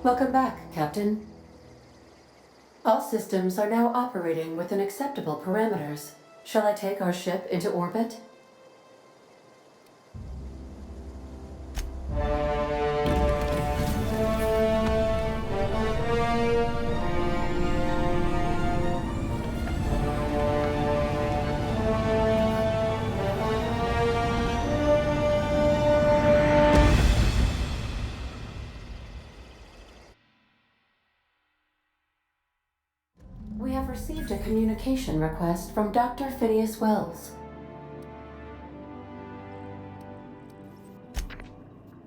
Welcome back, Captain. All systems are now operating within acceptable parameters. Shall I take our ship into orbit? We have received a communication request from Dr. Phineas Wells.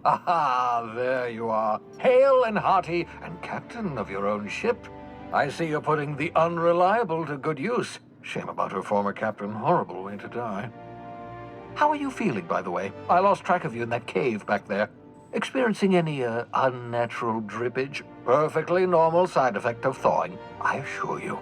Aha, there you are. Hale and hearty, and captain of your own ship. I see you're putting the unreliable to good use. Shame about her former captain. Horrible way to die. How are you feeling, by the way? I lost track of you in that cave back there. Experiencing any, unnatural drippage? Perfectly normal side effect of thawing, I assure you.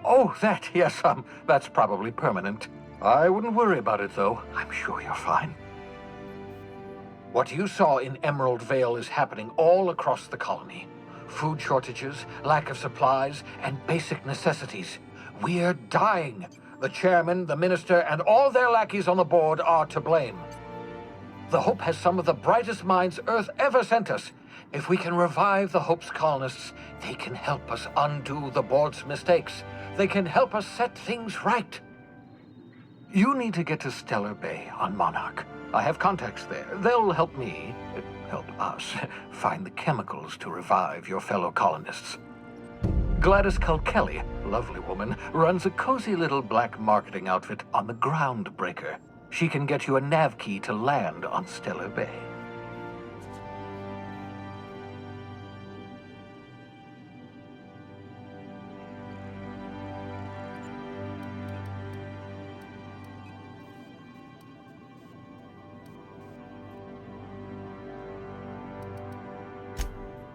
Oh, yes, that's probably permanent. I wouldn't worry about it, though. I'm sure you're fine. What you saw in Emerald Vale is happening all across the colony. Food shortages, lack of supplies, and basic necessities. We're dying. The chairman, the minister, and all their lackeys on the board are to blame. The Hope has some of the brightest minds Earth ever sent us. If we can revive the Hope's colonists, they can help us undo the board's mistakes. They can help us set things right. You need to get to Stellar Bay on Monarch. I have contacts there. They'll help us, find the chemicals to revive your fellow colonists. Gladys Culkelly, lovely woman, runs a cozy little black marketing outfit on the Groundbreaker. She can get you a nav key to land on Stellar Bay.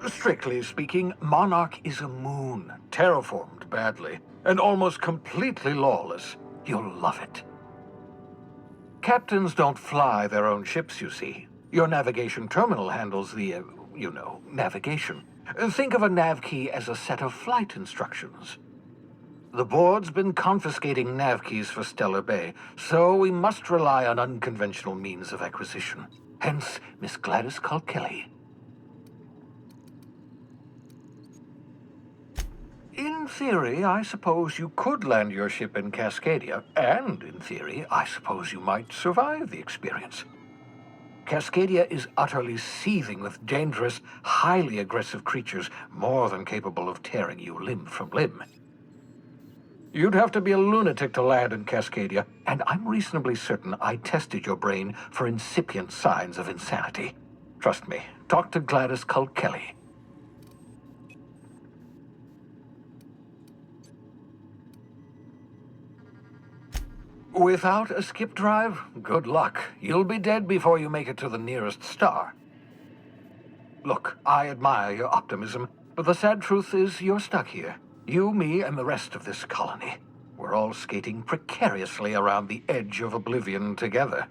Strictly speaking, Monarch is a moon, terraformed badly, and almost completely lawless. You'll love it. Captains don't fly their own ships, you see. Your navigation terminal handles the, navigation. Think of a nav key as a set of flight instructions. The board's been confiscating nav keys for Stellar Bay, so we must rely on unconventional means of acquisition. Hence, Miss Gladys Culkelly. In theory, I suppose you could land your ship in Cascadia, and in theory, I suppose you might survive the experience. Cascadia is utterly seething with dangerous, highly aggressive creatures, more than capable of tearing you limb from limb. You'd have to be a lunatic to land in Cascadia, and I'm reasonably certain I tested your brain for incipient signs of insanity. Trust me, talk to Gladys Culkelly. Without a skip drive, good luck. You'll be dead before you make it to the nearest star. Look, I admire your optimism, but the sad truth is you're stuck here. You, me, and the rest of this colony. We're all skating precariously around the edge of oblivion together.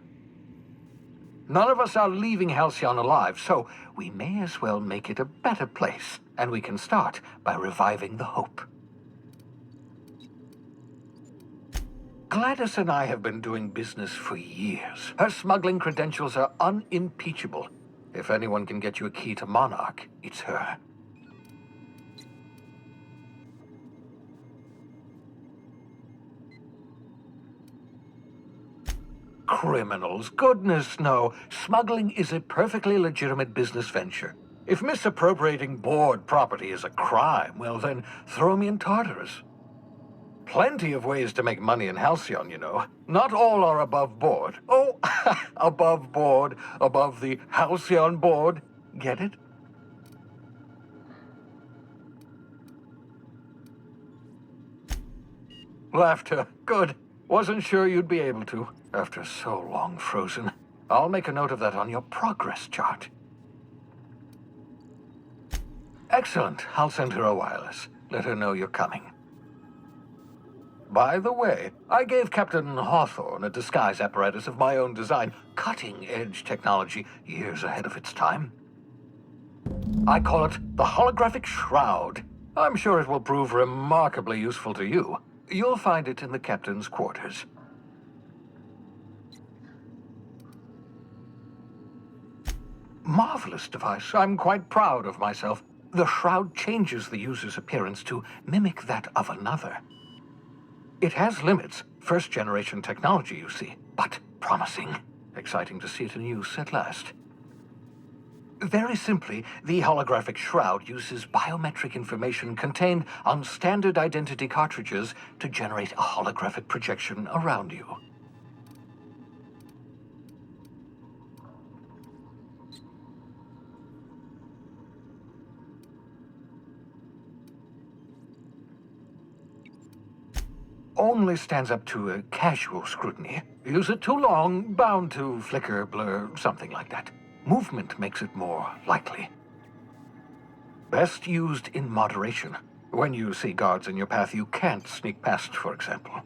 None of us are leaving Halcyon alive, so we may as well make it a better place, and we can start by reviving the Hope. Gladys and I have been doing business for years. Her smuggling credentials are unimpeachable. If anyone can get you a key to Monarch, it's her. Criminals? Goodness, no. Smuggling is a perfectly legitimate business venture. If misappropriating board property is a crime, well then, throw me in Tartarus. Plenty of ways to make money in Halcyon, you know. Not all are above board. Oh, above board, above the Halcyon board. Get it? Laughter. Good. Wasn't sure you'd be able to, after so long frozen. I'll make a note of that on your progress chart. Excellent. I'll send her a wireless. Let her know you're coming. By the way, I gave Captain Hawthorne a disguise apparatus of my own design, cutting-edge technology years ahead of its time. I call it the holographic shroud. I'm sure it will prove remarkably useful to you. You'll find it in the captain's quarters. Marvelous device. I'm quite proud of myself. The shroud changes the user's appearance to mimic that of another. It has limits. First-generation technology, you see, but promising. Exciting to see it in use at last. Very simply, the holographic shroud uses biometric information contained on standard identity cartridges to generate a holographic projection around you. Only stands up to a casual scrutiny. Use it too long, bound to flicker, blur, something like that. Movement makes it more likely. Best used in moderation. When you see guards in your path you can't sneak past, for example.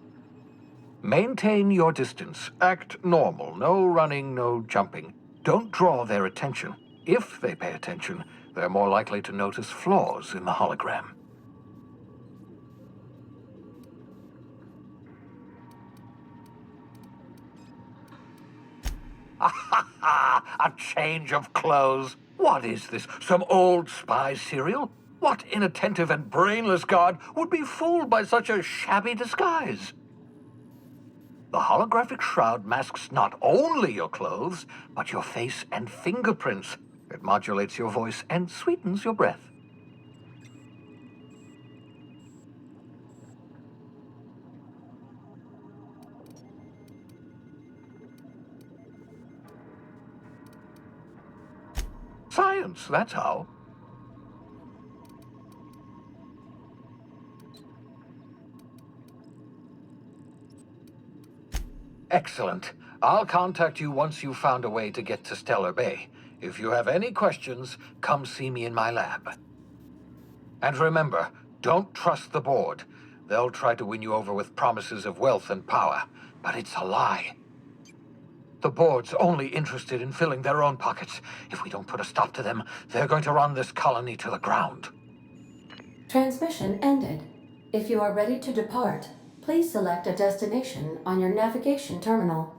Maintain your distance. Act normal. No running, no jumping. Don't draw their attention. If they pay attention, they're more likely to notice flaws in the hologram. A change of clothes. What is this? Some old spy serial? What inattentive and brainless guard would be fooled by such a shabby disguise? The holographic shroud masks not only your clothes, but your face and fingerprints. It modulates your voice and sweetens your breath. Science, that's how. Excellent. I'll contact you once you've found a way to get to Stellar Bay. If you have any questions, come see me in my lab. And remember, don't trust the board. They'll try to win you over with promises of wealth and power, but it's a lie. The board's only interested in filling their own pockets. If we don't put a stop to them, they're going to run this colony to the ground. Transmission ended. If you are ready to depart, please select a destination on your navigation terminal.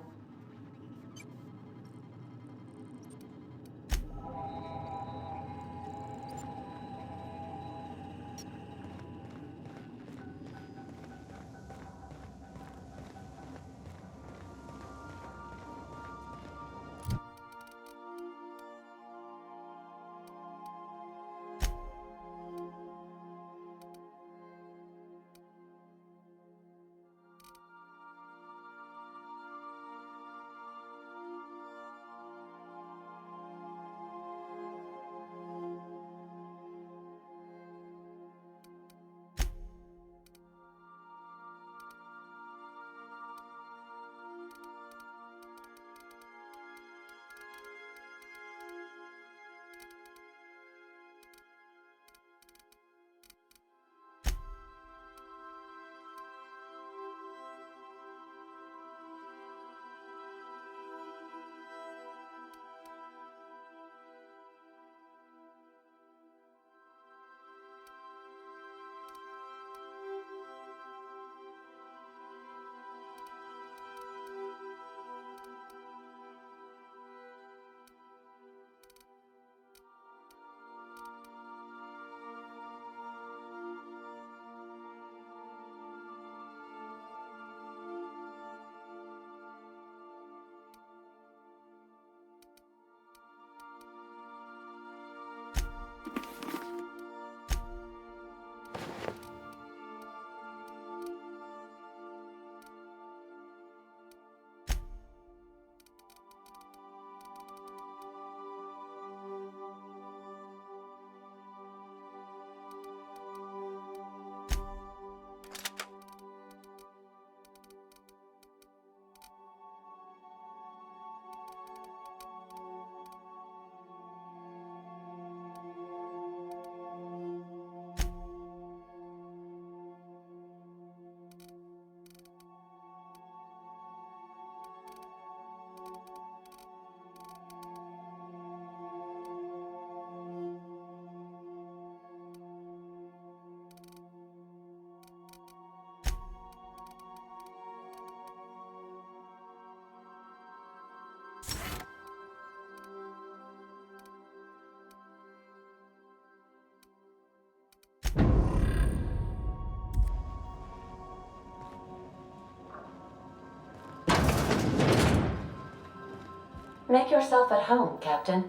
Make yourself at home, Captain.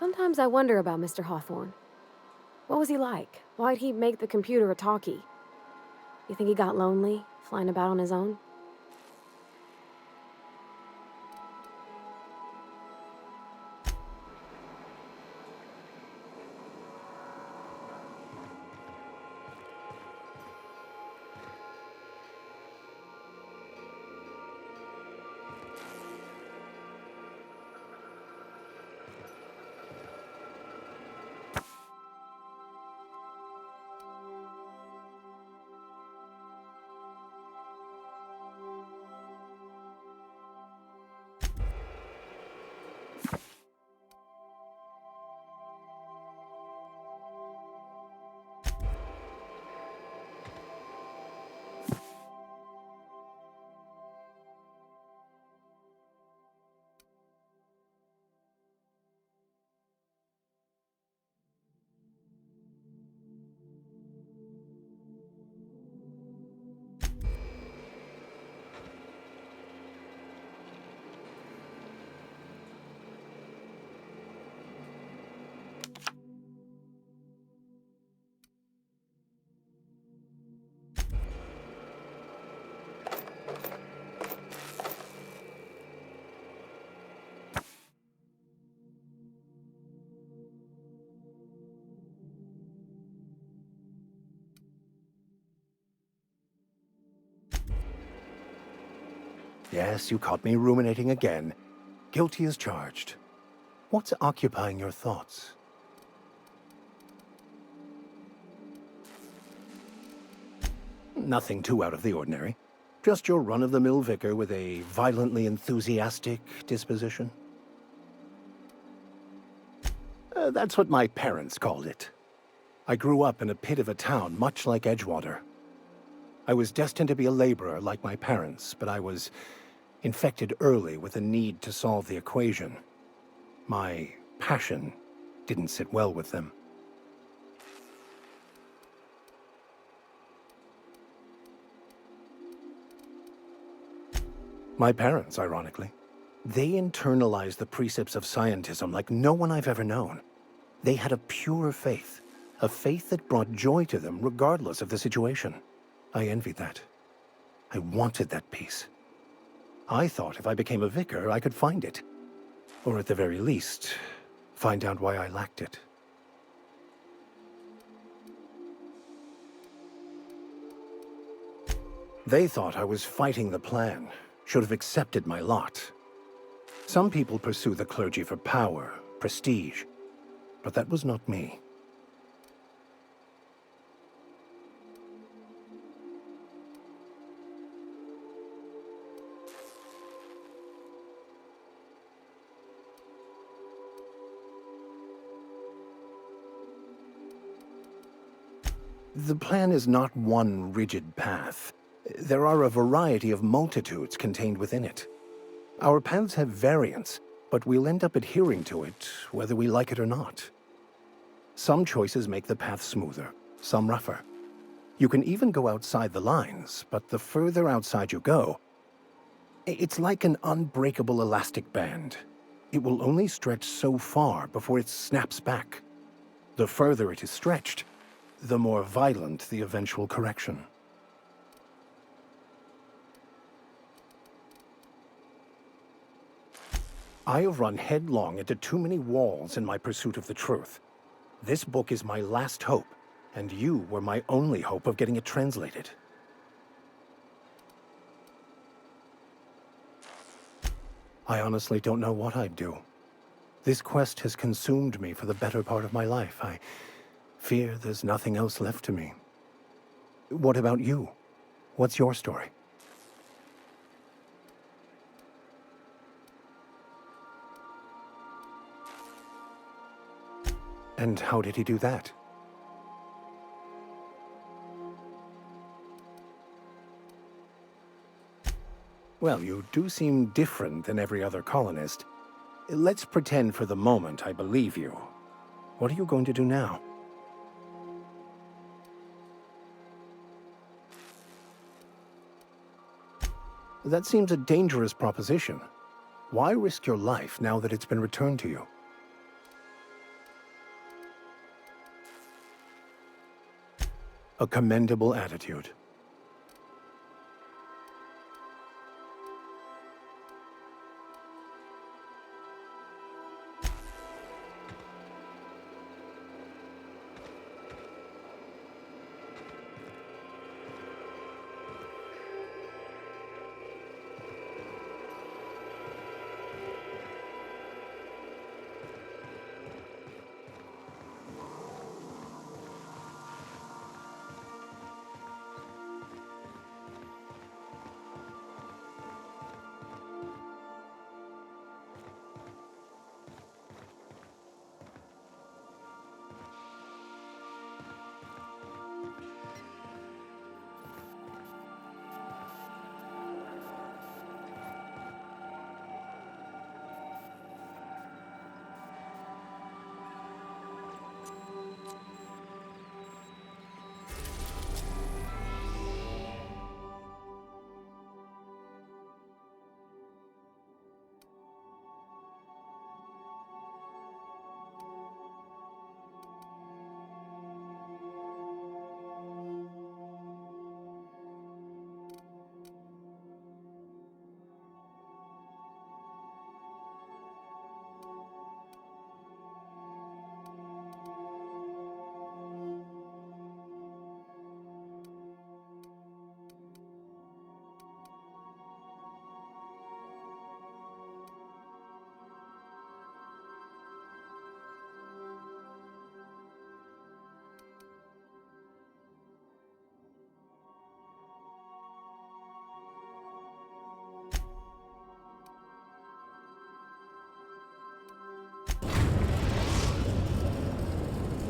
Sometimes I wonder about Mr. Hawthorne. What was he like? Why'd he make the computer a talkie? You think he got lonely, flying about on his own? Yes, you caught me ruminating again. Guilty as charged. What's occupying your thoughts? Nothing too out of the ordinary. Just your run-of-the-mill vicar with a violently enthusiastic disposition. That's what my parents called it. I grew up in a pit of a town much like Edgewater. I was destined to be a laborer like my parents, but I was infected early with a need to solve the equation. My passion didn't sit well with them. My parents, ironically. They internalized the precepts of scientism like no one I've ever known. They had a pure faith, a faith that brought joy to them regardless of the situation. I envied that. I wanted that peace. I thought if I became a vicar, I could find it. Or at the very least, find out why I lacked it. They thought I was fighting the plan, should have accepted my lot. Some people pursue the clergy for power, prestige, but that was not me. The plan is not one rigid path. There are a variety of multitudes contained within it. Our paths have variance, but we'll end up adhering to it, whether we like it or not. Some choices make the path smoother, some rougher. You can even go outside the lines, but the further outside you go, it's like an unbreakable elastic band. It will only stretch so far before it snaps back. The further it is stretched, the more violent the eventual correction. I have run headlong into too many walls in my pursuit of the truth. This book is my last hope, and you were my only hope of getting it translated. I honestly don't know what I'd do. This quest has consumed me for the better part of my life. I fear there's nothing else left to me. What about you? What's your story? And how did he do that? Well, you do seem different than every other colonist. Let's pretend for the moment I believe you. What are you going to do now? That seems a dangerous proposition. Why risk your life now that it's been returned to you? A commendable attitude.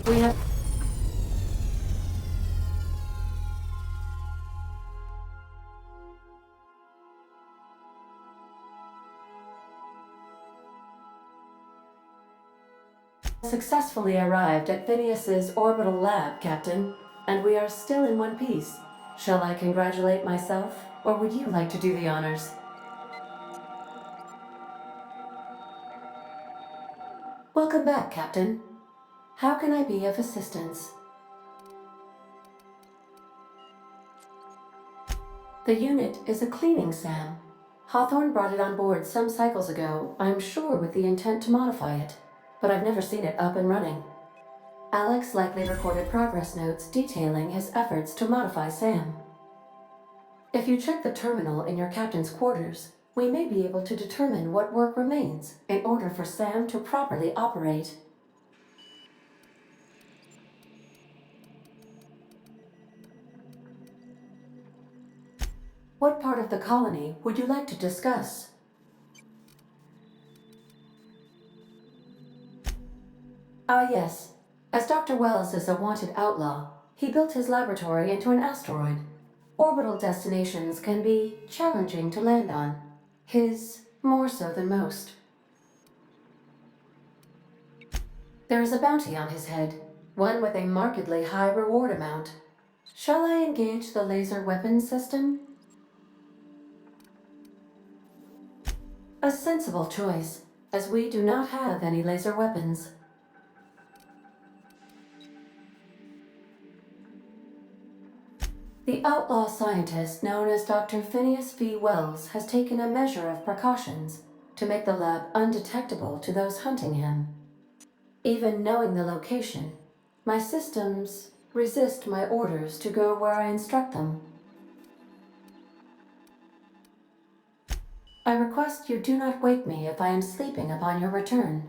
We have successfully arrived at Phineas's orbital lab, Captain, and we are still in one piece. Shall I congratulate myself, or would you like to do the honors? Welcome back, Captain. How can I be of assistance? The unit is a cleaning SAM. Hawthorne brought it on board some cycles ago, I'm sure with the intent to modify it, but I've never seen it up and running. Alex likely recorded progress notes detailing his efforts to modify SAM. If you check the terminal in your captain's quarters, we may be able to determine what work remains in order for SAM to properly operate. What part of the colony would you like to discuss? Ah, yes. As Dr. Wells is a wanted outlaw, he built his laboratory into an asteroid. Orbital destinations can be challenging to land on. His more so than most. There is a bounty on his head, one with a markedly high reward amount. Shall I engage the laser weapons system? A sensible choice, as we do not have any laser weapons. The outlaw scientist known as Dr. Phineas V. Wells has taken a measure of precautions to make the lab undetectable to those hunting him. Even knowing the location, my systems resist my orders to go where I instruct them. I request you do not wake me if I am sleeping upon your return.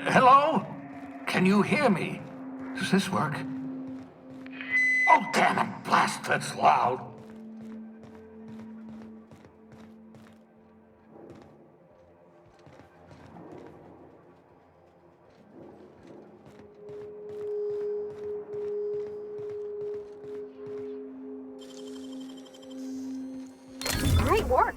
Hello? Can you hear me? Does this work? Oh, damn it! Blast, that's loud. Great work.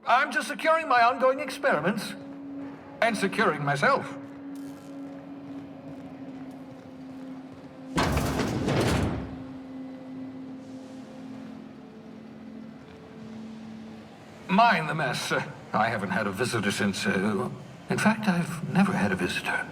I'm just securing my ongoing experiments. And securing myself. Mind the mess. I haven't had a visitor since, in fact, I've never had a visitor.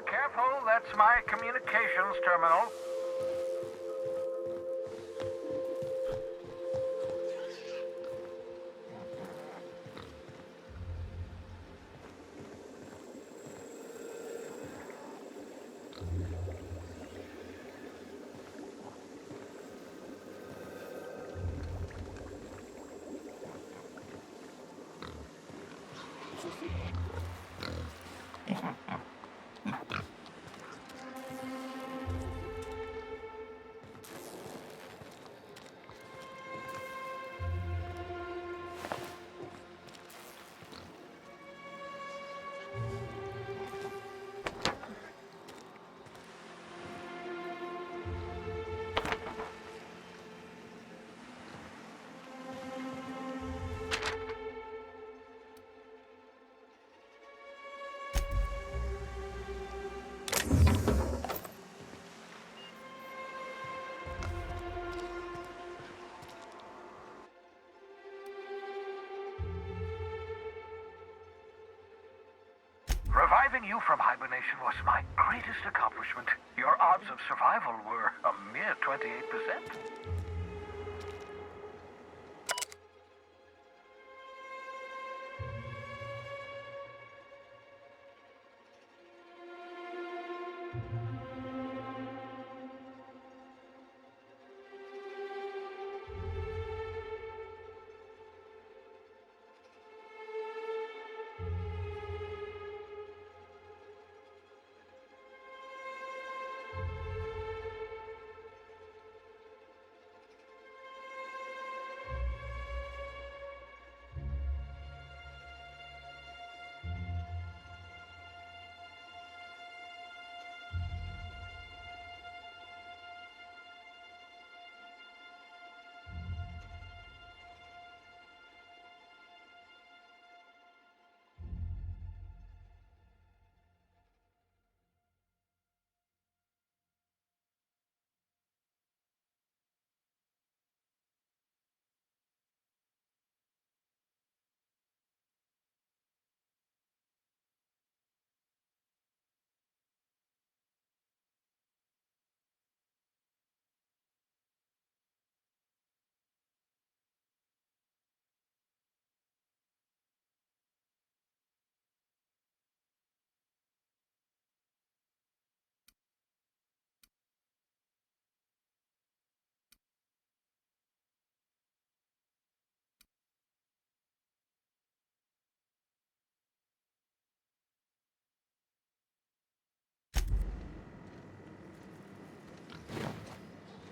Careful, that's my communications terminal. Saving you from hibernation was my greatest accomplishment. Your odds of survival were a mere 28%.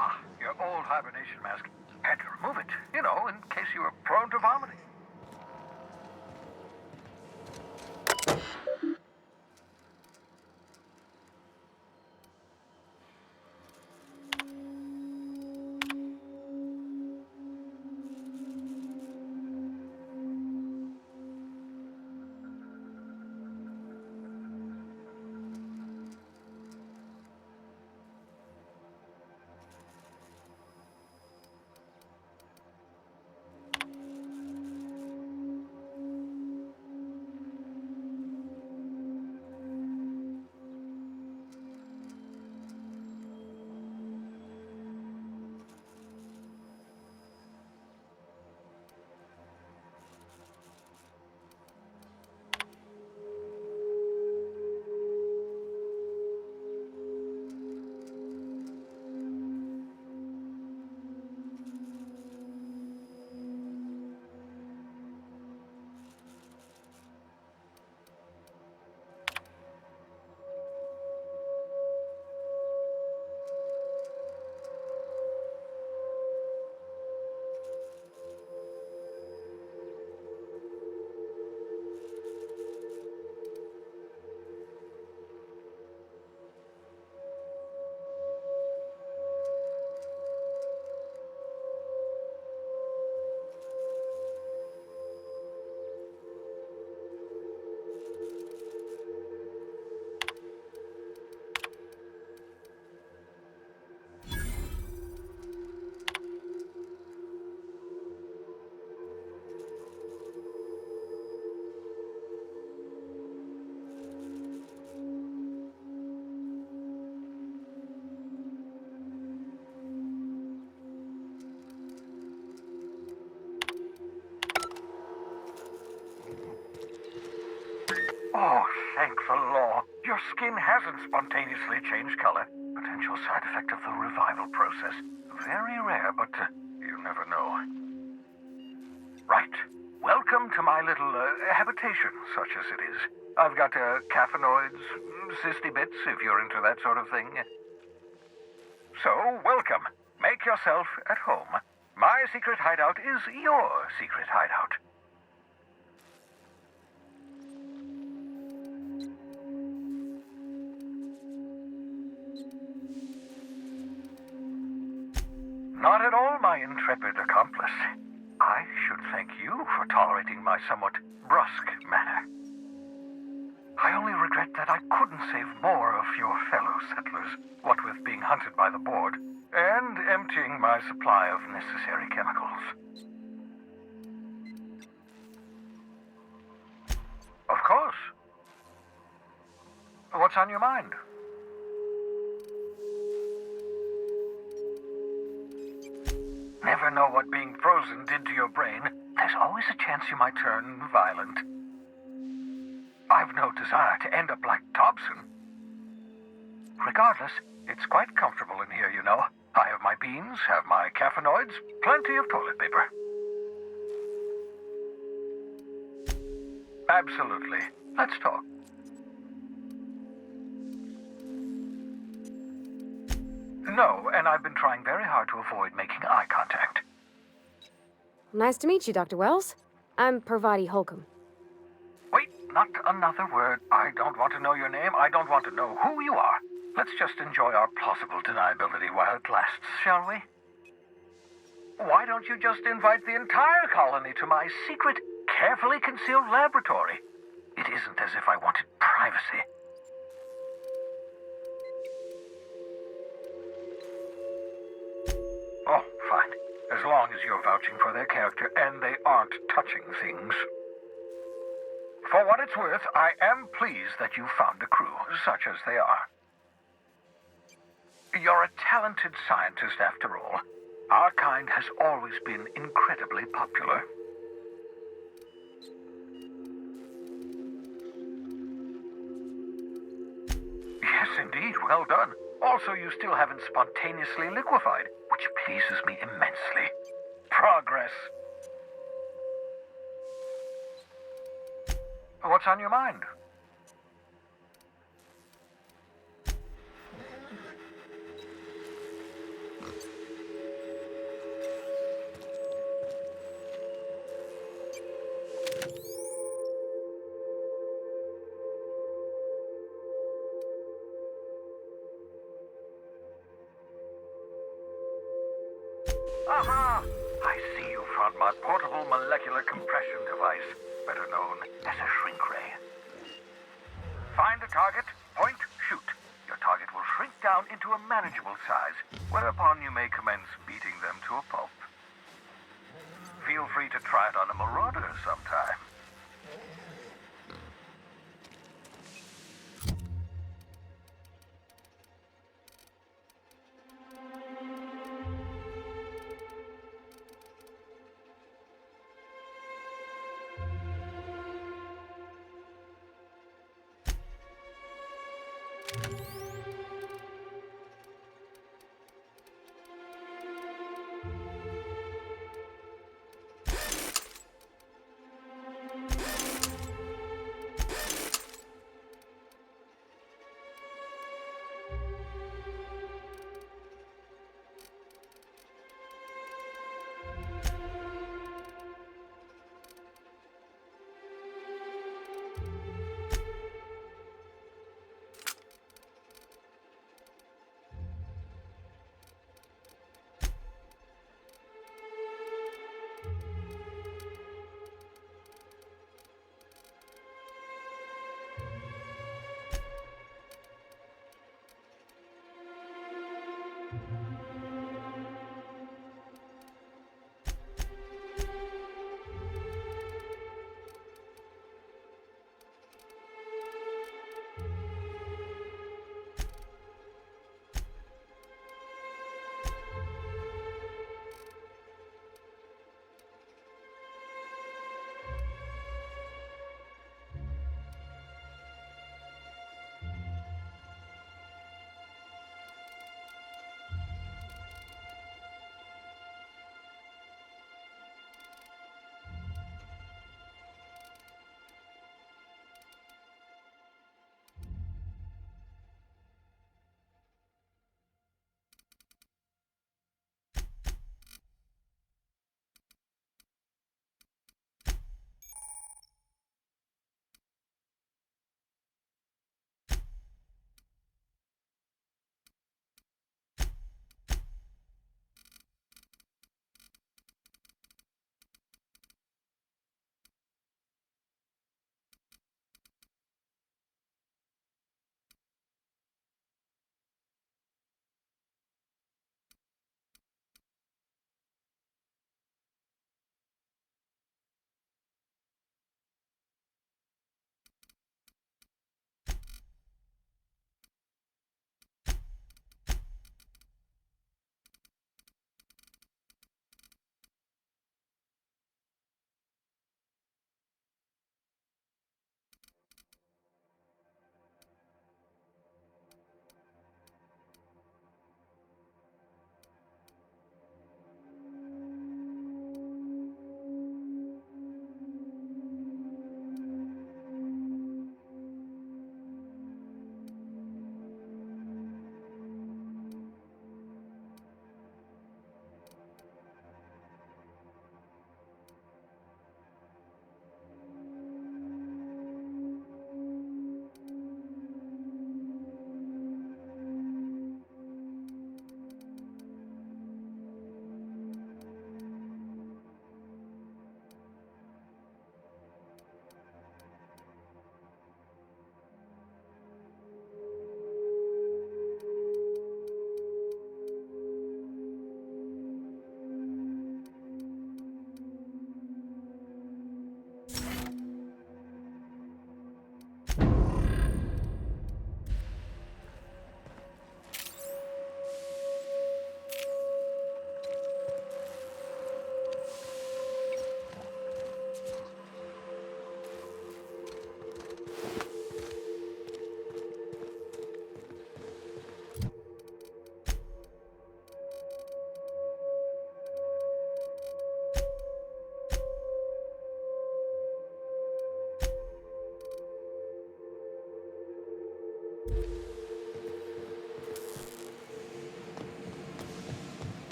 Ah, your old hibernation mask. Had to remove it, you know, in case you were prone to vomiting. Oh, thank the law. Your skin hasn't spontaneously changed color. Potential side effect of the revival process. Very rare, but you never know. Right. Welcome to my little habitation, such as it is. I've got caffeinoids, cysty bits, if you're into that sort of thing. So, welcome. Make yourself at home. My secret hideout is your secret hideout. Not at all, my intrepid accomplice. I should thank you for tolerating my somewhat brusque manner. I only regret that I couldn't save more of your fellow settlers, what with being hunted by the board, and emptying my supply of necessary chemicals. Of course. What's on your mind? Never know what being frozen did to your brain. There's always a chance you might turn violent. I've no desire to end up like Dobson. Regardless, it's quite comfortable in here, you know. I have my beans, have my caffeinoids, plenty of toilet paper. Absolutely. Let's talk. No, and I've been trying very hard to avoid making eye contact. Nice to meet you, Dr. Wells. I'm Parvati Holcomb. Wait, not another word. I don't want to know your name. I don't want to know who you are. Let's just enjoy our plausible deniability while it lasts, shall we? Why don't you just invite the entire colony to my secret, carefully concealed laboratory? It isn't as if I wanted privacy. Oh, fine. As long as you're vouching for their character and they aren't touching things. For what it's worth, I am pleased that you found a crew, such as they are. You're a talented scientist, after all. Our kind has always been incredibly popular. Yes, indeed. Well done. Also, you still haven't spontaneously liquefied, which pleases me immensely. Progress. What's on your mind? Aha! I see you found my portable molecular compression device, better known as a shrink ray. Find a target, point, shoot. Your target will shrink down into a manageable size, whereupon you may commence beating them to a pulp. Feel free to try it on a marauder sometime.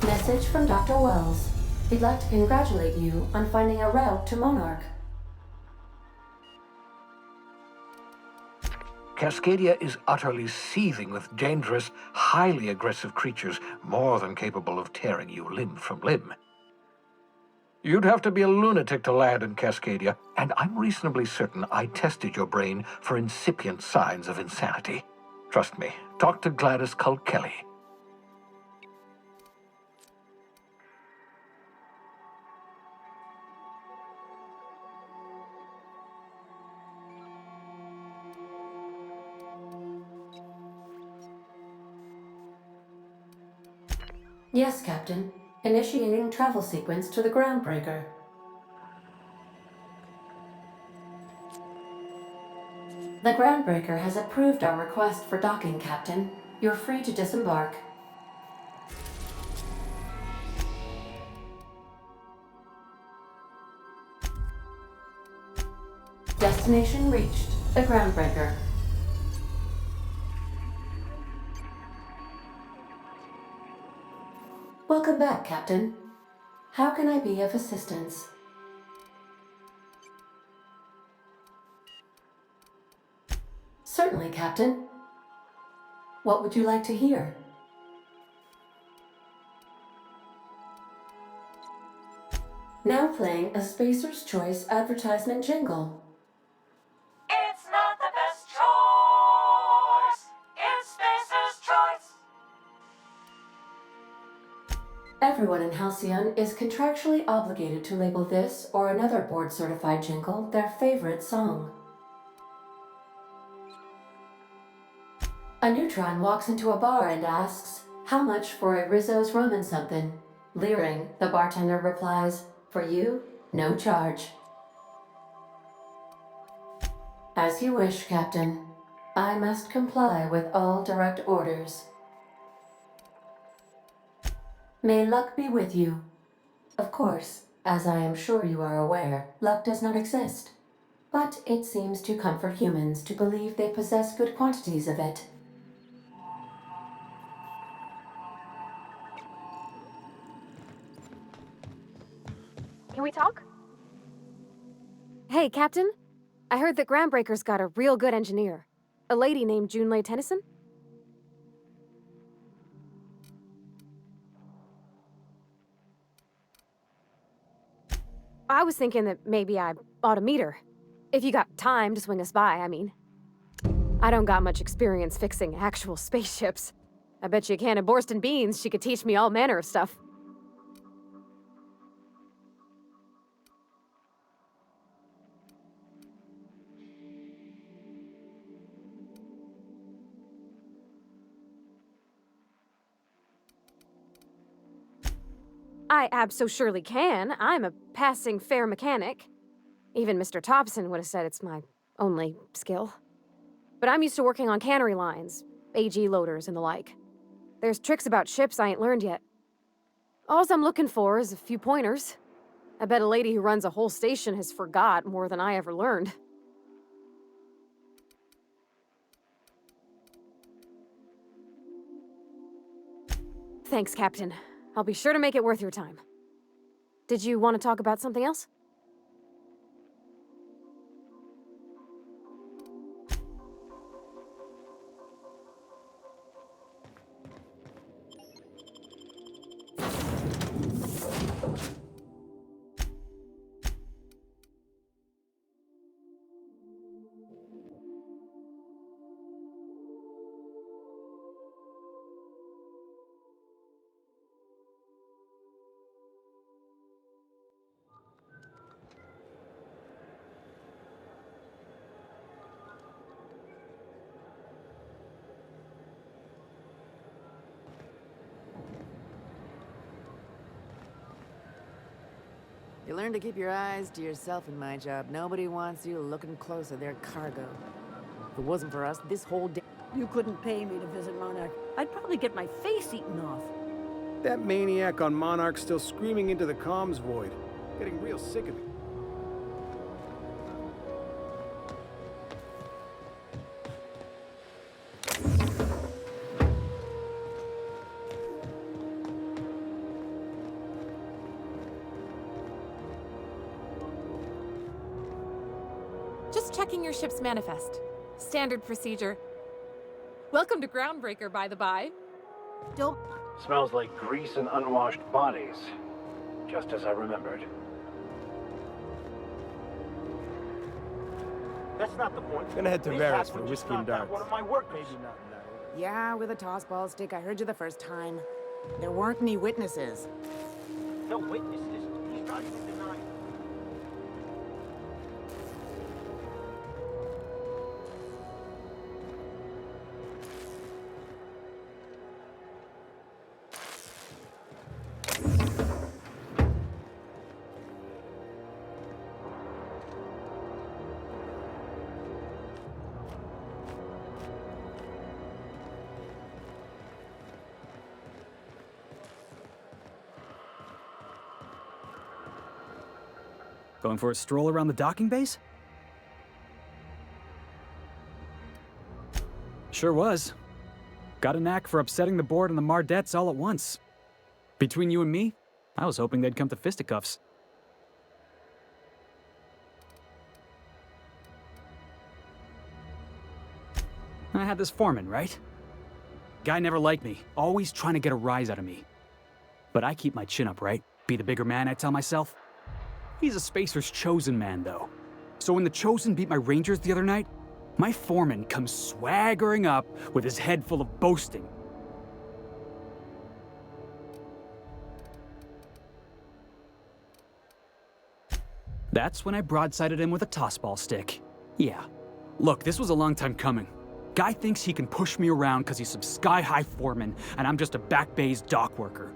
Message from Dr. Wells. He'd like to congratulate you on finding a route to Monarch. Cascadia is utterly seething with dangerous, highly aggressive creatures, more than capable of tearing you limb from limb. You'd have to be a lunatic to land in Cascadia, and I'm reasonably certain I tested your brain for incipient signs of insanity. Trust me, talk to Gladys Culkelly. Yes, Captain. Initiating travel sequence to the groundbreaker. The groundbreaker has approved our request for docking, Captain. You're free to disembark. Destination reached. The groundbreaker. Welcome back, Captain. How can I be of assistance? Certainly, Captain. What would you like to hear? Now playing a Spacer's Choice advertisement jingle. It's not the best choice. It's Spacer's choice. Everyone in Halcyon is contractually obligated to label this or another board-certified jingle their favorite song. A neutron walks into a bar and asks, "How much for a Rizzo's rum and something?" Leering, the bartender replies, "For you, no charge." As you wish, Captain. I must comply with all direct orders. May luck be with you. Of course, as I am sure you are aware, luck does not exist. But it seems to comfort humans to believe they possess good quantities of it. Can we talk? Hey, Captain. I heard that Groundbreaker's got a real good engineer. A lady named Junlei Tennyson? I was thinking that maybe I ought to meet her. If you got time to swing us by, I mean. I don't got much experience fixing actual spaceships. I bet you a can of Borston beans she could teach me all manner of stuff. I abso-surely can. I'm a passing fair mechanic. Even Mr. Thompson would have said it's my only skill. But I'm used to working on cannery lines, AG loaders and the like. There's tricks about ships I ain't learned yet. All I'm looking for is a few pointers. I bet a lady who runs a whole station has forgot more than I ever learned. Thanks, Captain. I'll be sure to make it worth your time. Did you want to talk about something else? You learn to keep your eyes to yourself in my job. Nobody wants you looking close at their cargo. If it wasn't for us, this whole day... You couldn't pay me to visit Monarch. I'd probably get my face eaten off. That maniac on Monarch's still screaming into the comms void. Getting real sick of it. Just checking your ship's manifest. Standard procedure. Welcome to Groundbreaker, by the by. Don't... Smells like grease and unwashed bodies. Just as I remembered. That's not the point. Gonna head to Varus for whiskey and darts. One of my workers. Maybe not in that order. Yeah, with a tossball stick. I heard you the first time. There weren't any witnesses. No witnesses. He's not even denying. Going for a stroll around the docking base? Sure was. Got a knack for upsetting the board and the Mardettes all at once. Between you and me, I was hoping they'd come to fisticuffs. I had this foreman, right? Guy never liked me, always trying to get a rise out of me. But I keep my chin up, right? Be the bigger man, I tell myself. He's a Spacer's chosen man, though. So when the Chosen beat my Rangers the other night, my foreman comes swaggering up with his head full of boasting. That's when I broadsided him with a tossball stick. Yeah. Look, this was a long time coming. Guy thinks he can push me around because he's some sky-high foreman, and I'm just a back bay's dock worker.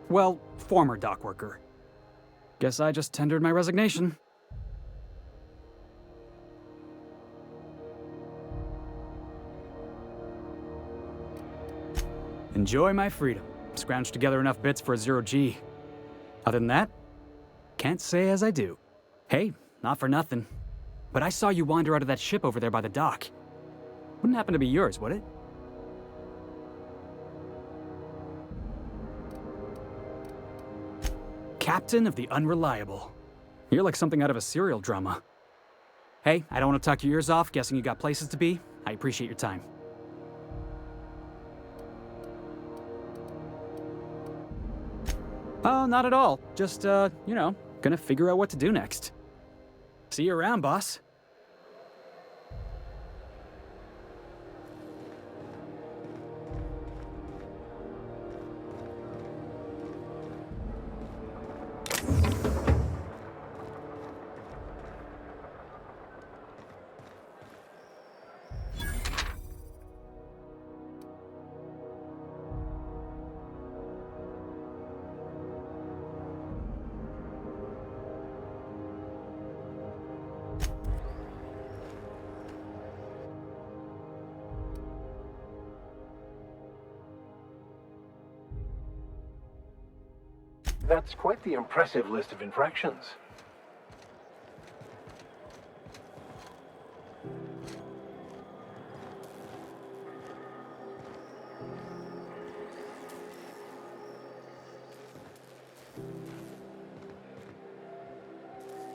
Well, former dock worker. Guess I just tendered my resignation. Enjoy my freedom. Scrounged together enough bits for a 0G. Other than that, can't say as I do. Hey, not for nothing. But I saw you wander out of that ship over there by the dock. Wouldn't happen to be yours, would it? Captain of the Unreliable. You're like something out of a serial drama. Hey, I don't want to talk your ears off, guessing you got places to be. I appreciate your time. Oh, not at all. Just, gonna figure out what to do next. See you around, boss. That's quite the impressive list of infractions.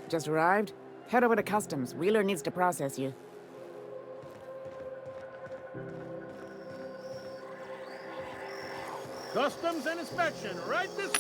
Just arrived? Head over to customs. Wheeler needs to process you. Customs and inspection, right this...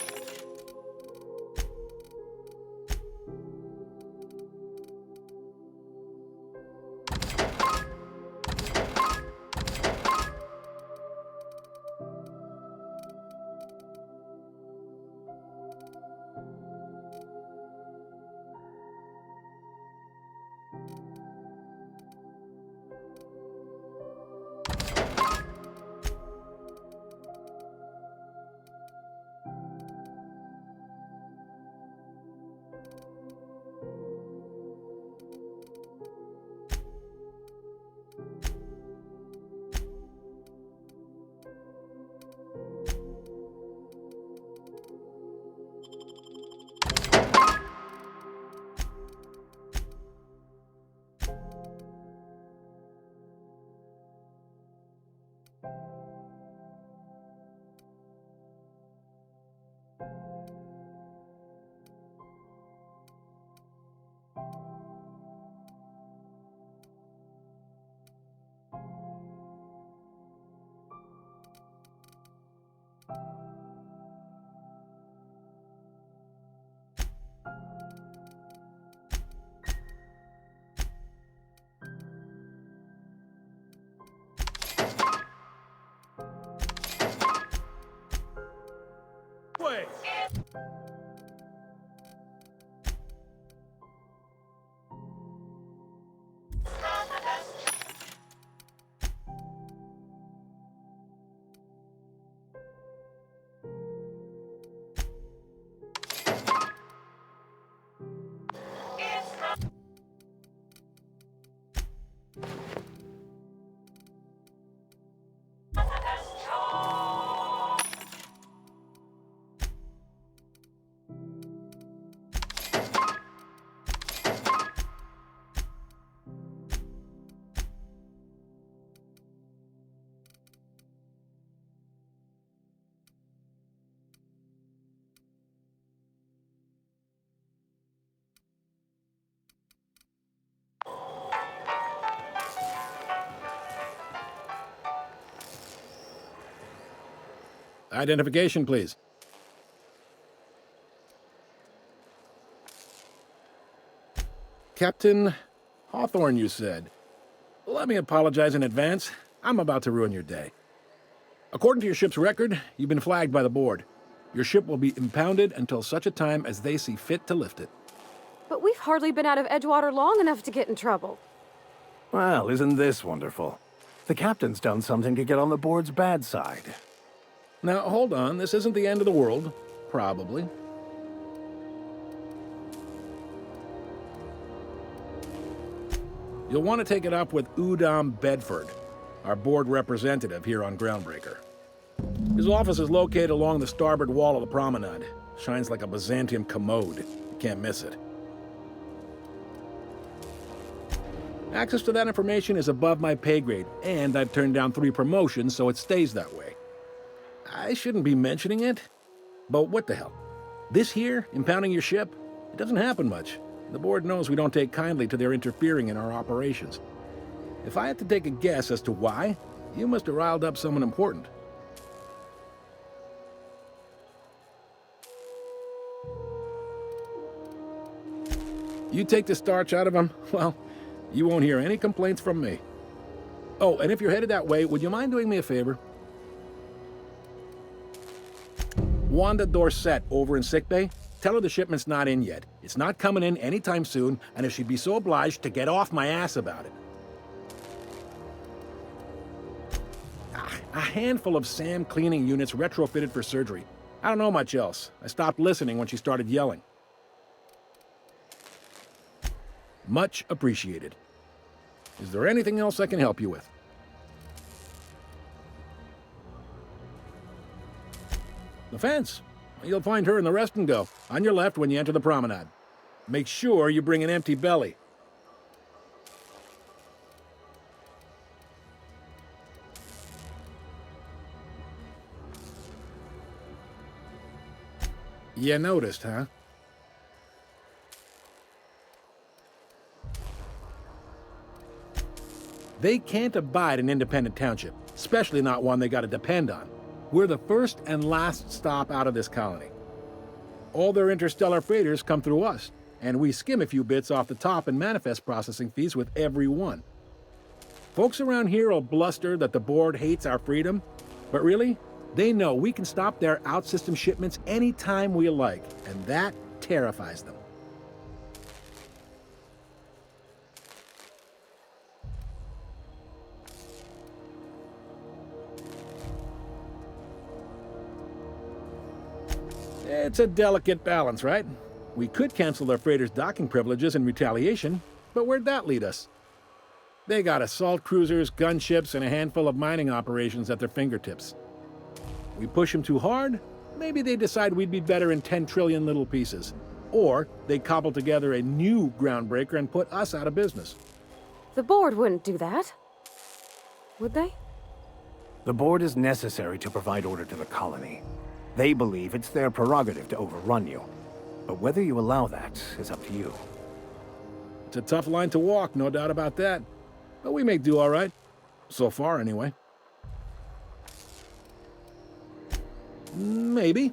Way. Identification, please. Captain Hawthorne, you said. Let me apologize in advance. I'm about to ruin your day. According to your ship's record, you've been flagged by the board. Your ship will be impounded until such a time as they see fit to lift it. But we've hardly been out of Edgewater long enough to get in trouble. Well, isn't this wonderful? The captain's done something to get on the board's bad side. Now, hold on. This isn't the end of the world. Probably. You'll want to take it up with Udom Bedford, our board representative here on Groundbreaker. His office is located along the starboard wall of the promenade. Shines like a Byzantium commode. You can't miss it. Access to that information is above my pay grade, and I've turned down 3 promotions, so it stays that way. I shouldn't be mentioning it, but what the hell? This here, impounding your ship, it doesn't happen much. The board knows we don't take kindly to their interfering in our operations. If I had to take a guess as to why, you must have riled up someone important. You take the starch out of them, well, you won't hear any complaints from me. Oh, and if you're headed that way, would you mind doing me a favor? Wanda Dorset over in sickbay, tell her the shipment's not in yet. It's not coming in anytime soon, and if she'd be so obliged to get off my ass about it. A handful of SAM cleaning units retrofitted for surgery. I don't know much else. I stopped listening when she started yelling. Much appreciated. Is there anything else I can help you with? The fence. You'll find her in the rest and go, on your left when you enter the promenade. Make sure you bring an empty belly. You noticed, huh? They can't abide an independent township, especially not one they gotta depend on. We're the first and last stop out of this colony. All their interstellar freighters come through us, and we skim a few bits off the top in manifest processing fees with every one. Folks around here will bluster that the board hates our freedom, but really, they know we can stop their out-system shipments anytime we like, and that terrifies them. It's a delicate balance, right? We could cancel their freighters' docking privileges in retaliation, but where'd that lead us? They got assault cruisers, gunships, and a handful of mining operations at their fingertips. We push them too hard, maybe they decide we'd be better in 10 trillion little pieces. Or they cobble together a new groundbreaker and put us out of business. The board wouldn't do that. Would they? The board is necessary to provide order to the colony. They believe it's their prerogative to overrun you. But whether you allow that is up to you. It's a tough line to walk, no doubt about that. But we make do all right. So far, anyway. Maybe.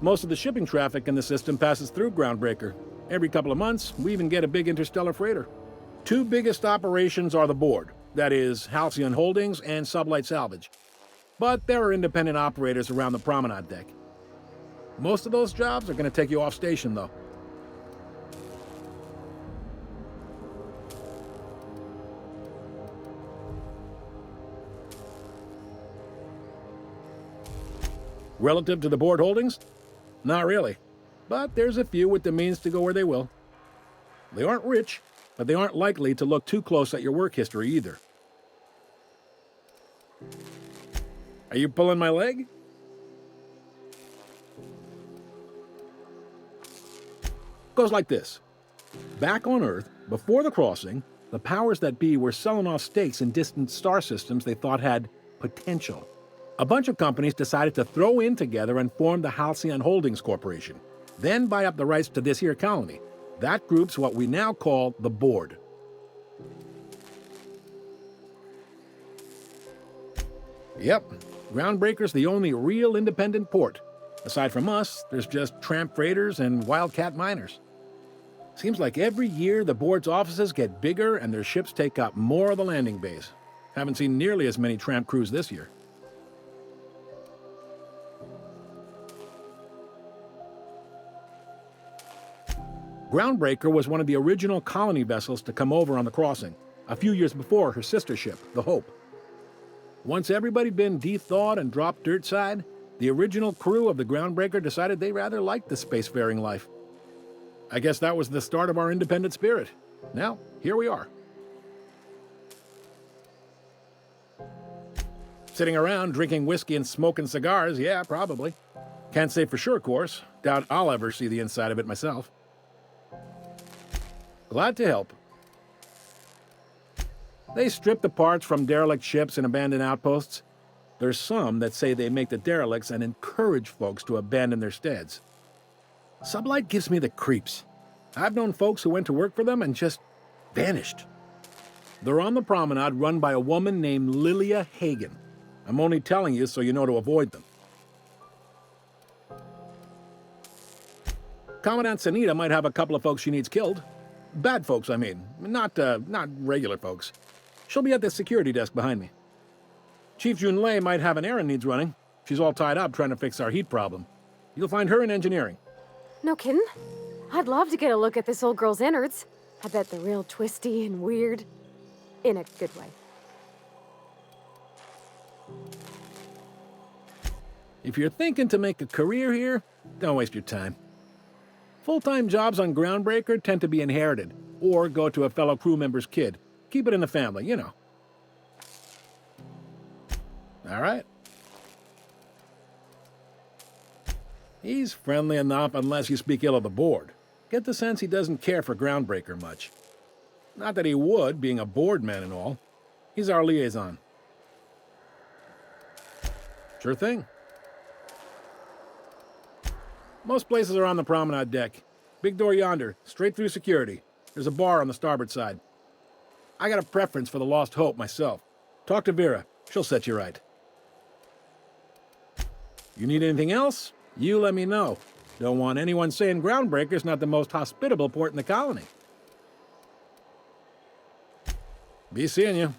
Most of the shipping traffic in the system passes through Groundbreaker. Every couple of months, we even get a big interstellar freighter. Two biggest operations are the board. That is, Halcyon Holdings and Sublight Salvage. But there are independent operators around the promenade deck. Most of those jobs are going to take you off station, though. Relative to the board holdings? Not really. But there's a few with the means to go where they will. They aren't rich, but they aren't likely to look too close at your work history either. Are you pulling my leg? Goes like this. Back on Earth, before the crossing, the powers that be were selling off stakes in distant star systems they thought had potential. A bunch of companies decided to throw in together and form the Halcyon Holdings Corporation, then buy up the rights to this here colony. That group's what we now call the board. Yep, Groundbreaker's the only real independent port. Aside from us, there's just tramp freighters and wildcat miners. Seems like every year the board's offices get bigger and their ships take up more of the landing bays. Haven't seen nearly as many tramp crews this year. Groundbreaker was one of the original colony vessels to come over on the crossing, a few years before her sister ship, the Hope. Once everybody'd been de-thawed and dropped dirtside, the original crew of the Groundbreaker decided they rather liked the spacefaring life. I guess that was the start of our independent spirit. Now, here we are. Sitting around drinking whiskey and smoking cigars, yeah, probably. Can't say for sure, of course. Doubt I'll ever see the inside of it myself. Glad to help. They strip the parts from derelict ships and abandoned outposts. There's some that say they make the derelicts and encourage folks to abandon their steads. Sublight gives me the creeps. I've known folks who went to work for them and just vanished. They're on the promenade run by a woman named Lilia Hagen. I'm only telling you so you know to avoid them. Commandant Sanita might have a couple of folks she needs killed. Bad folks, I mean. Not regular folks. She'll be at the security desk behind me. Chief Junlei might have an errand needs running. She's all tied up trying to fix our heat problem. You'll find her in engineering. No kidding? I'd love to get a look at this old girl's innards. I bet they're real twisty and weird. In a good way. If you're thinking to make a career here, don't waste your time. Full-time jobs on Groundbreaker tend to be inherited, or go to a fellow crew member's kid. Keep it in the family, you know. All right. He's friendly enough unless you speak ill of the board. Get the sense he doesn't care for Groundbreaker much. Not that he would, being a board man and all. He's our liaison. Sure thing. Most places are on the promenade deck. Big door yonder, straight through security. There's a bar on the starboard side. I got a preference for the Lost Hope myself. Talk to Vera. She'll set you right. You need anything else? You let me know. Don't want anyone saying Groundbreaker's not the most hospitable port in the colony. Be seeing you.